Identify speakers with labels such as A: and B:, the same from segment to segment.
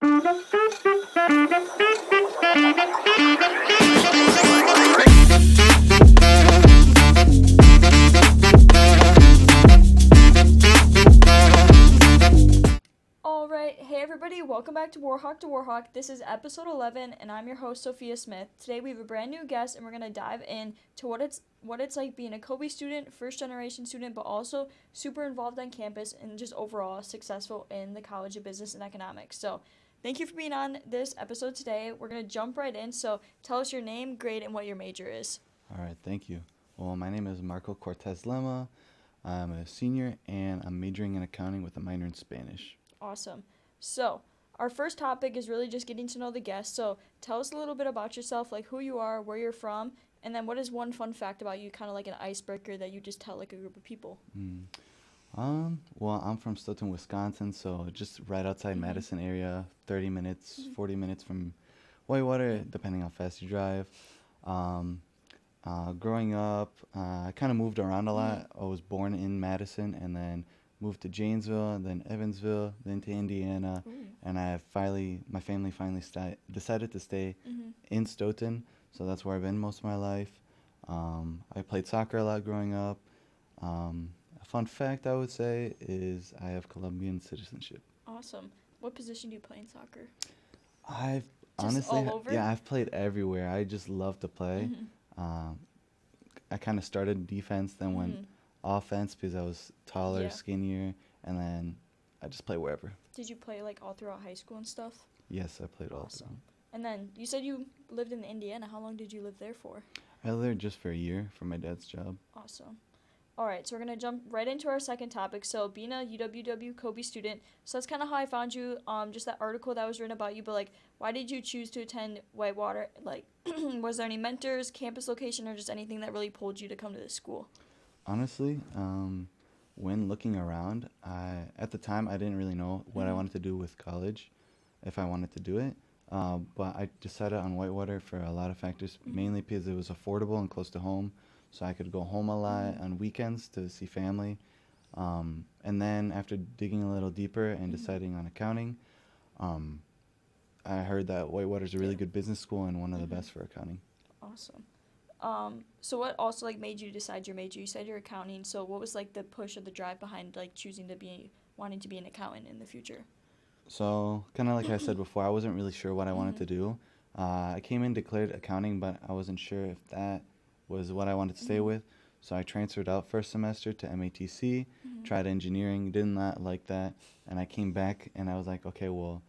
A: Alright, hey everybody, welcome back to Warhawk. This is episode 11, and I'm your host, Sophia Smith. Today we have a brand new guest, and we're going to dive in to what it's like being a Kobe student, first-generation student, but also super involved on campus and just overall successful in the College of Business and Economics. So thank you for being on this episode today. We're going to jump right in, so tell us your name, grade, and what your major is.
B: All right, thank you. Well, my name is Marco Cortes-Lema. I'm a senior, and I'm majoring in accounting with a minor in Spanish.
A: Awesome. So, our first topic is really just getting to know the guest. So, tell us a little bit about yourself, like who you are, where you're from, and then what is one fun fact about you, kind of like an icebreaker that you just tell like a group of people.
B: Well, I'm from Stoughton, Wisconsin, so just right outside Madison area, 30 minutes, 40 minutes from Whitewater, depending how fast you drive. Growing up, I kind of moved around a lot. I was born in Madison and then moved to Janesville, then Evansville, then to Indiana, and my family finally decided to stay in Stoughton, so that's where I've been most of my life. I played soccer a lot growing up. A fun fact I would say is I have Colombian citizenship.
A: Awesome. What position do you play in soccer?
B: I've
A: Just
B: honestly,
A: all over?
B: yeah, I've played everywhere. I just love to play. I kind of started defense, then went offense because I was taller, skinnier, and then I just play wherever.
A: Did you play like all throughout high school and stuff?
B: Yes, I played all of
A: Awesome.
B: them.
A: And then you said you lived in Indiana. How long did you live there for?
B: I lived there just for a year for my dad's job.
A: Awesome. All right, so we're going to jump right into our second topic. So being a UW Kobe student, so that's kind of how I found you, just that article that was written about you, but like, why did you choose to attend Whitewater? Like, was there any mentors, campus location, or just anything that really pulled you to come to this school?
B: Honestly, when looking around, at the time I didn't really know what I wanted to do with college, if I wanted to do it, but I decided on Whitewater for a lot of factors, mainly because it was affordable and close to home. So I could go home a lot on weekends to see family. And then after digging a little deeper and deciding on accounting, I heard that Whitewater's a really good business school and one of the best for accounting.
A: Awesome. So what also like made you decide your major? You said you're accounting. So what was like the push or the drive behind like wanting to be an accountant in the future?
B: So kind of like I said before, I wasn't really sure what I wanted to do. I came in declared accounting, but I wasn't sure if that was what I wanted to stay with. So I transferred out first semester to MATC, tried engineering, did not like that, and I came back and I was like, okay, well,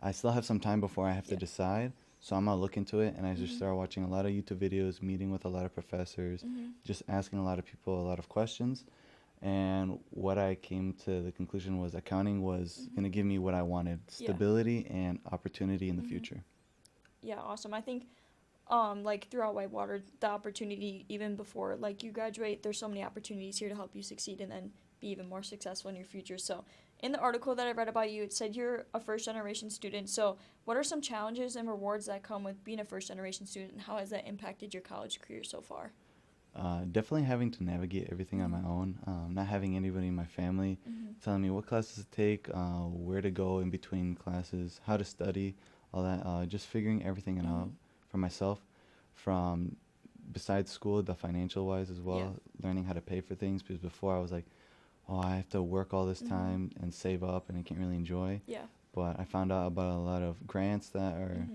B: I still have some time before I have to decide, so I'm going to look into it. And I just started watching a lot of YouTube videos, meeting with a lot of professors, just asking a lot of people a lot of questions. And what I came to the conclusion was accounting was going to give me what I wanted, stability and opportunity in the future.
A: Yeah, awesome. I think like throughout Whitewater, the opportunity, even before like you graduate, there's so many opportunities here to help you succeed and then be even more successful in your future. So in the article that I read about you, it said you're a first-generation student. So what are some challenges and rewards that come with being a first-generation student, and how has that impacted your college career so far?
B: Definitely having to navigate everything on my own, not having anybody in my family telling me what classes to take, where to go in between classes, how to study, all that, just figuring everything out for myself, from besides school, the financial wise as well, learning how to pay for things, because before I was like, oh, I have to work all this time and save up and I can't really enjoy. But I found out about a lot of grants that are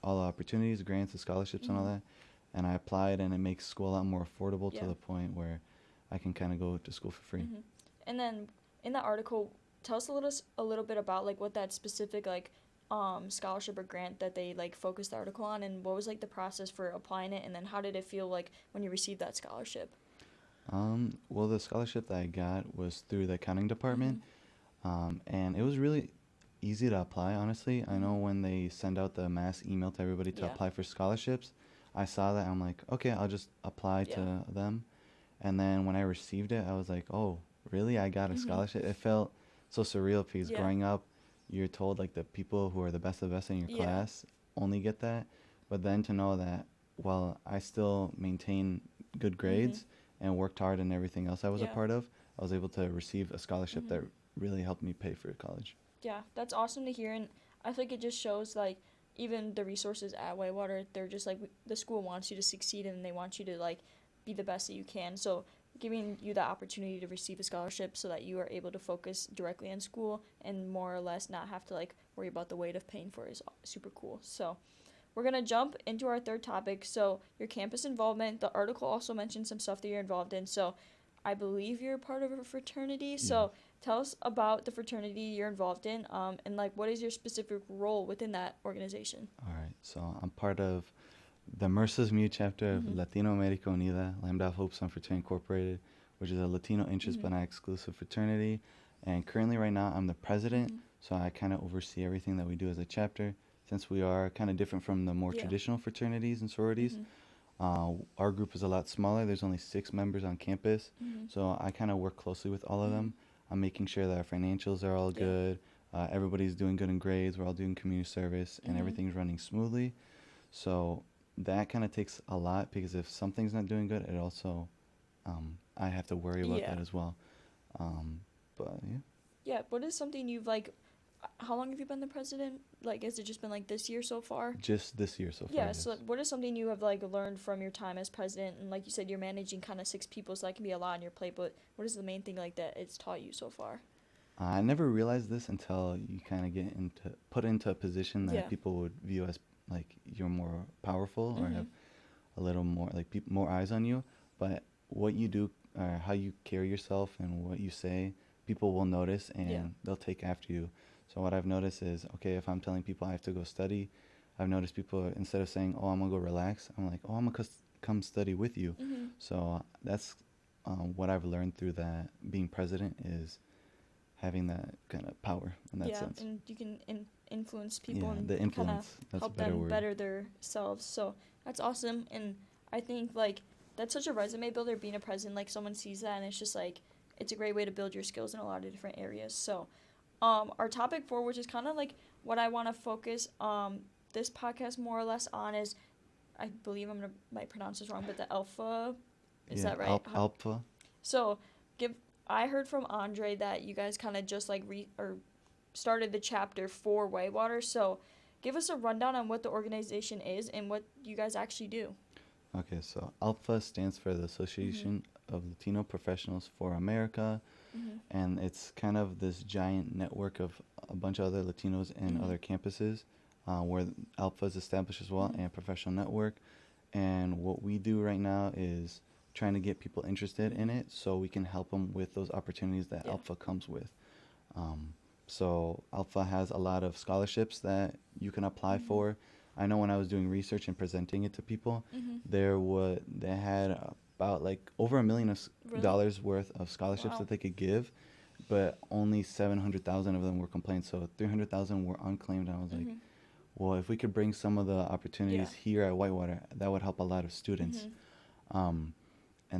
B: all the opportunities, grants and scholarships and all that, and I applied, and it makes school a lot more affordable to the point where I can kind of go to school for free.
A: And then in the article, tell us a little bit about like what that specific like scholarship or grant that they like focused the article on, and what was like the process for applying it, and then how did it feel like when you received that scholarship?
B: Well, the scholarship that I got was through the accounting department, and it was really easy to apply, honestly. I know when they send out the mass email to everybody to apply for scholarships, I saw that, I'm like, okay, I'll just apply to them. And then when I received it, I was like, oh, really? I got a scholarship? It felt so surreal because growing up, you're told like the people who are the best of the best in your class only get that. But then to know that while I still maintain good grades and worked hard in everything else I was a part of, I was able to receive a scholarship that really helped me pay for college.
A: Yeah, that's awesome to hear. And I feel like it just shows, like, even the resources at Whitewater, they're just, like, the school wants you to succeed and they want you to, like, be the best that you can. So giving you the opportunity to receive a scholarship so that you are able to focus directly on school and more or less not have to, like, worry about the weight of paying for it is super cool. So we're going to jump into our third topic. So your campus involvement. The article also mentioned some stuff that you're involved in. So I believe you're part of a fraternity. So tell us about the fraternity you're involved in, and, like, what is your specific role within that organization?
B: All right, so I'm part of the Merces Mu chapter of Latino America Unida, Lambda Alpha Hope Sun Fraternity Incorporated, which is a Latino interest but not exclusive fraternity. And currently, right now, I'm the president, so I kind of oversee everything that we do as a chapter. Since we are kind of different from the more traditional fraternities and sororities, our group is a lot smaller. There's only 6 members on campus, so I kind of work closely with all of them. I'm making sure that our financials are all good, everybody's doing good in grades, we're all doing community service, and everything's running smoothly. So that kind of takes a lot, because if something's not doing good, it also, I have to worry about that as well. But yeah.
A: Yeah, what is something you've, like, how long have you been the president? Like, has it just been, like, this year so far?
B: Just this year so far.
A: Yeah, so what is something you have, like, learned from your time as president? And like you said, you're managing kind of 6 people, so that can be a lot on your plate, but what is the main thing, like, that it's taught you so far?
B: I never realized this until you kind of get put into a position that people would view as, like, you're more powerful or have a little more, like, more eyes on you. But what you do, or how you carry yourself and what you say, people will notice and they'll take after you. So what I've noticed is, okay, if I'm telling people I have to go study, I've noticed people, instead of saying, oh, I'm going to go relax, I'm like, oh, I'm going to come study with you. So that's what I've learned through that, being president, is having that kind of power in that sense.
A: Yeah, and you can influence people and
B: the influence,
A: kind of help them better themselves. So that's awesome. And I think, like, that's such a resume builder, being a president. Like, someone sees that and it's just, like, it's a great way to build your skills in a lot of different areas. So our topic 4, which is kind of like what I want to focus this podcast more or less on, is, I believe might pronounce this wrong, but the ALPFA, is that right?
B: ALPFA.
A: So I heard from Andre that you guys kind of just, like, started the chapter for Whitewater. So give us a rundown on what the organization is and what you guys actually do.
B: Okay, so ALPFA stands for the Association of Latino Professionals for America, and it's kind of this giant network of a bunch of other Latinos in other campuses, where ALPFA is established as well, and professional network. And what we do right now is trying to get people interested in it so we can help them with those opportunities that ALPFA comes with. So ALPFA has a lot of scholarships that you can apply for. I know when I was doing research and presenting it to people, they had about, like, over $1 million worth of scholarships that they could give, but only 700,000 of them were complained. So 300,000 were unclaimed. And I was like, well, if we could bring some of the opportunities here at Whitewater, that would help a lot of students. And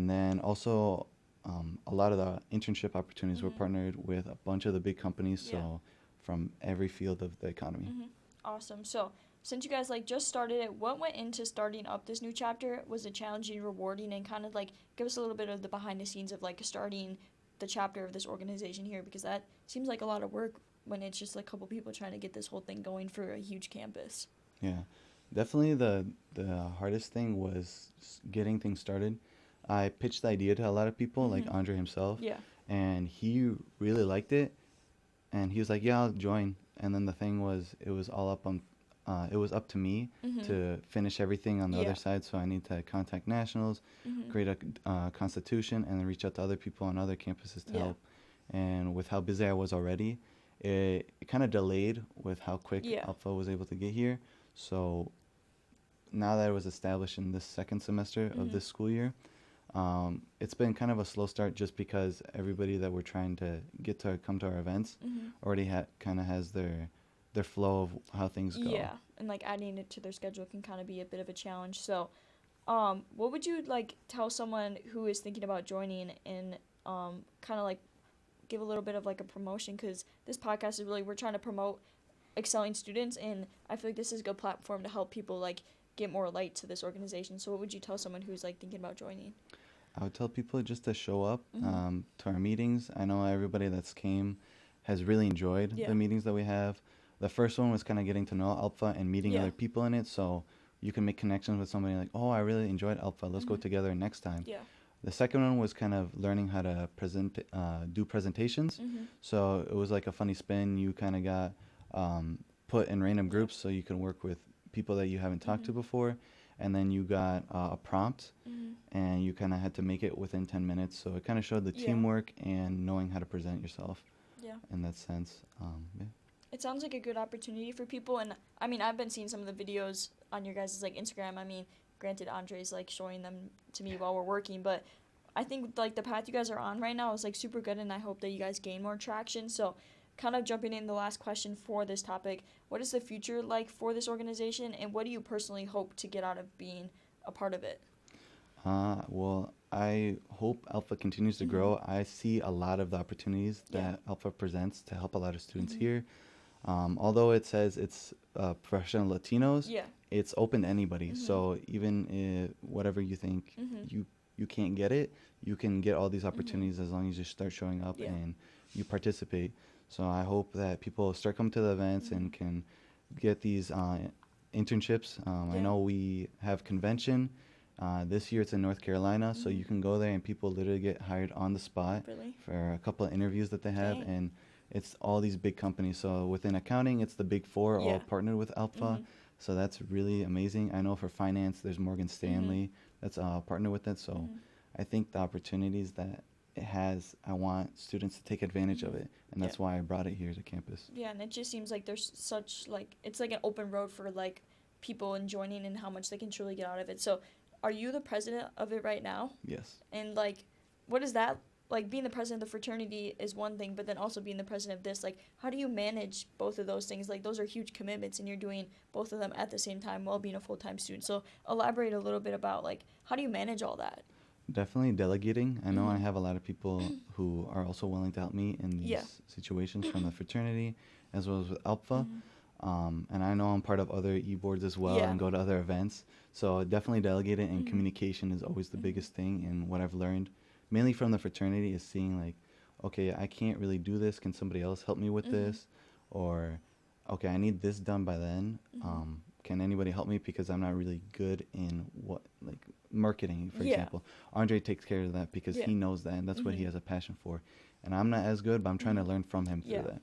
B: then also, a lot of the internship opportunities were partnered with a bunch of the big companies, so from every field of the economy.
A: Awesome. So since you guys, like, just started it, what went into starting up this new chapter? Was it challenging, rewarding, and kind of, like, give us a little bit of the behind the scenes of, like, starting the chapter of this organization here, because that seems like a lot of work when it's just, like, a couple people trying to get this whole thing going for a huge campus.
B: Yeah, definitely the hardest thing was getting things started. I pitched the idea to a lot of people, like Andre himself, and he really liked it, and he was like, yeah, I'll join. And then the thing was, it was up to me to finish everything on the other side, so I need to contact nationals, create a constitution, and then reach out to other people on other campuses to help. And with how busy I was already, it kind of delayed with how quick ALPFA was able to get here. So now that it was established in this second semester of this school year, it's been kind of a slow start, just because everybody that we're trying to get to come to our events already kind of has their flow of how things go.
A: Yeah, and, like, adding it to their schedule can kind of be a bit of a challenge. So what would you, like, tell someone who is thinking about joining and kind of, like, give a little bit of, like, a promotion, because this podcast is really, we're trying to promote excelling students, and I feel like this is a good platform to help people, like, get more light to this organization. So what would you tell someone who's, like, thinking about joining?
B: I would tell people just to show up to our meetings. I know everybody that's came has really enjoyed the meetings that we have. The first one was kind of getting to know ALPFA and meeting
A: Yeah.
B: other people in it, so you can make connections with somebody like, oh, I really enjoyed ALPFA. Let's go
A: Mhm.
B: together next time.
A: Yeah.
B: The second one was kind of learning how to do presentations.
A: Mhm.
B: So it was like a funny spin. You kind of got put in random
A: Yeah.
B: groups so you can work with people that you haven't talked to
A: Mhm.
B: before. And then you got a prompt,
A: Mhm.
B: and you kind of had to make it within 10 minutes. So it kind of showed the
A: Yeah.
B: teamwork and knowing how to present yourself
A: Yeah.
B: in that sense. Yeah.
A: It sounds like a good opportunity for people, and I mean, I've been seeing some of the videos on your guys' like Instagram. I mean, granted, Andre's like showing them to me while we're working, but I think like the path you guys are on right now is like super good, and I hope that you guys gain more traction. So, kind of jumping in the last question for this topic, what is the future like for this organization, and what do you personally hope to get out of being a part of it?
B: Well, I hope Alpha continues to
A: Mhm.
B: grow. I see a lot of the opportunities
A: Yeah.
B: that Alpha presents to help a lot of students
A: Mhm.
B: here. Although it says it's professional Latinos,
A: Yeah.
B: it's open to anybody.
A: Mhm.
B: So even if whatever you think
A: Mhm.
B: you can't get it, you can get all these
A: Mhm.
B: opportunities as long as you start showing up
A: Yeah.
B: and you participate. So I hope that people start coming to the events and
A: Mhm.
B: can get these internships. I
A: Yeah.
B: know we have convention. This year it's in North Carolina, so
A: Mhm.
B: you can go there and people literally get hired on the spot
A: Really?
B: for a couple of interviews that they have,
A: Dang.
B: and it's all these big companies. So within accounting, it's the big four all
A: Yeah.
B: partnered with Alpha.
A: Mhm.
B: So that's really amazing. I know for finance, there's Morgan
A: Mhm.
B: Stanley that's partnered with it. So
A: Mhm.
B: I think the opportunities that it has, I want students to take advantage of
A: Mhm.
B: it, and
A: Yeah.
B: that's why I brought it here to campus.
A: Yeah, and it just seems like there's such like it's like an open road for like people and joining and how much they can truly get out of it. So, are you the president of it right now?
B: Yes.
A: And like, what is that like? Being the president of the fraternity is one thing, but then also being the president of this, like, how do you manage both of those things? Like, those are huge commitments, and you're doing both of them at the same time while being a full time student. So, elaborate a little bit about like how do you manage all that?
B: Definitely delegating. I know I
A: Mhm.
B: have a lot of people who are also willing to help me in
A: Yeah.
B: these situations from the fraternity as well as with ALPFA.
A: Mhm.
B: And I know I'm part of other e-boards as well
A: Yeah.
B: and go to other events. So definitely delegating and
A: Mhm.
B: communication is always the
A: Mhm.
B: biggest thing. And what I've learned, mainly from the fraternity, is seeing like, okay, I can't really do this. Can somebody else help me with
A: Mhm.
B: this? Or, okay, I need this done by then.
A: Mhm.
B: Can anybody help me because I'm not really good in what like marketing, for
A: Yeah.
B: example. Andre takes care of that because
A: Yeah.
B: he knows that and that's what he
A: Mhm.
B: has a passion for. And I'm not as good, but I'm trying to
A: Mhm.
B: learn from him through
A: Yeah.
B: that.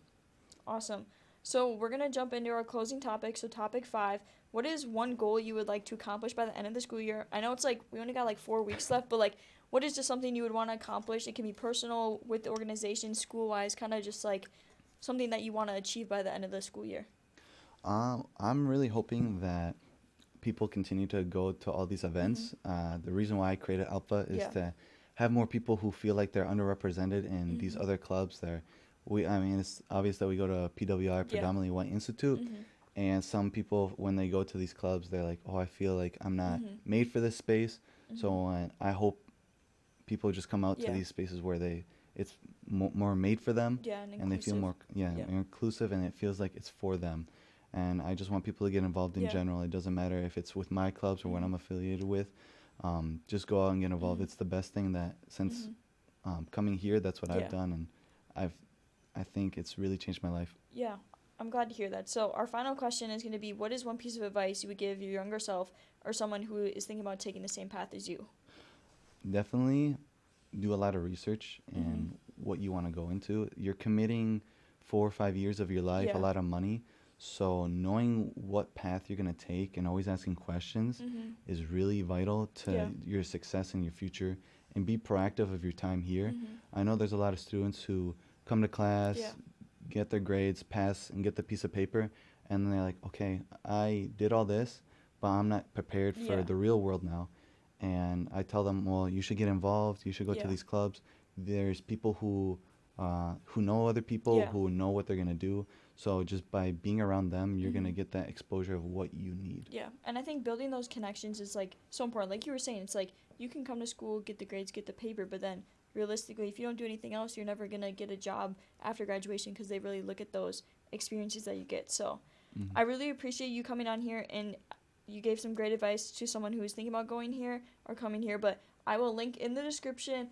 A: Awesome. So we're gonna jump into our closing topic. So topic 5, what is one goal you would like to accomplish by the end of the school year? I know it's like we only got like 4 weeks left, but like, what is just something you would want to accomplish? It can be personal, with the organization, school wise, kind of just like something that you want to achieve by the end of the school year.
B: I'm really hoping that people continue to go to all these
A: Mhm.
B: events. The reason why I created Alpha is
A: Yeah.
B: to have more people who feel like they're underrepresented in these
A: Mhm.
B: other clubs. I mean, it's obvious that we go to PWI,
A: Yeah.
B: predominantly white institute,
A: Mhm.
B: and some people, when they go to these clubs, they're like, oh, I feel like I'm not
A: Mhm.
B: made for this space.
A: Mhm.
B: So I hope people just come out to
A: Yeah.
B: these spaces where it's more made for them,
A: Yeah, and
B: and they feel
A: inclusive.
B: more
A: Yeah.
B: inclusive, and it feels like it's for them. And I just want people to get involved in
A: Yeah.
B: general. It doesn't matter if it's with my clubs or what
A: Mhm.
B: I'm affiliated with. Just go out and get involved.
A: Mhm.
B: It's the best thing that since
A: Mhm.
B: coming here, that's what I've
A: Yeah.
B: done, and I've I think it's really changed my life.
A: Yeah, I'm glad to hear that. So, our final question is going to be, what is one piece of advice you would give your younger self or someone who is thinking about taking the same path as you?
B: Definitely do a lot of research
A: Mhm.
B: in what you want to go into. You're committing 4 or 5 years of your life, a
A: Yeah.
B: lot of money. So knowing what path you're going to take and always asking questions
A: Mhm.
B: is really vital
A: Yeah.
B: to your success in your future, and be proactive of your time here.
A: Mhm.
B: I know there's a lot of students who come to
A: Yeah.
B: class, get their grades, pass, and get the piece of paper, and then they're like, okay, I did all this, but I'm not prepared for
A: Yeah.
B: the real world now. And I tell them, well, you should get involved. You should go to
A: Yeah.
B: these clubs. There's people who know other people
A: Yeah.
B: who know what they're gonna do. So just by being around them, you're gonna
A: Mhm.
B: get that exposure of what you need.
A: Yeah. And I think building those connections is like so important. Like you were saying, it's like you can come to school, get the grades, get the paper, but then realistically, if you don't do anything else, you're never going to get a job after graduation because they really look at those experiences that you get. So,
B: Hmm.
A: I really appreciate you coming on here, and you gave some great advice to someone who is thinking about going here or coming here. But I will link in the description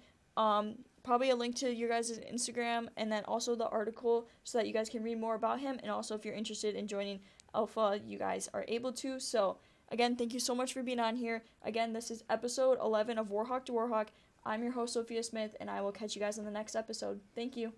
A: probably a link to your guys' Instagram, and then also the article so that you guys can read more about him. And also, if you're interested in joining ALPFA, you guys are able to. So, again, thank you so much for being on here. Again, this is episode 11 of Warhawk to Warhawk. I'm your host, Sophia Smith, and I will catch you guys on the next episode. Thank you.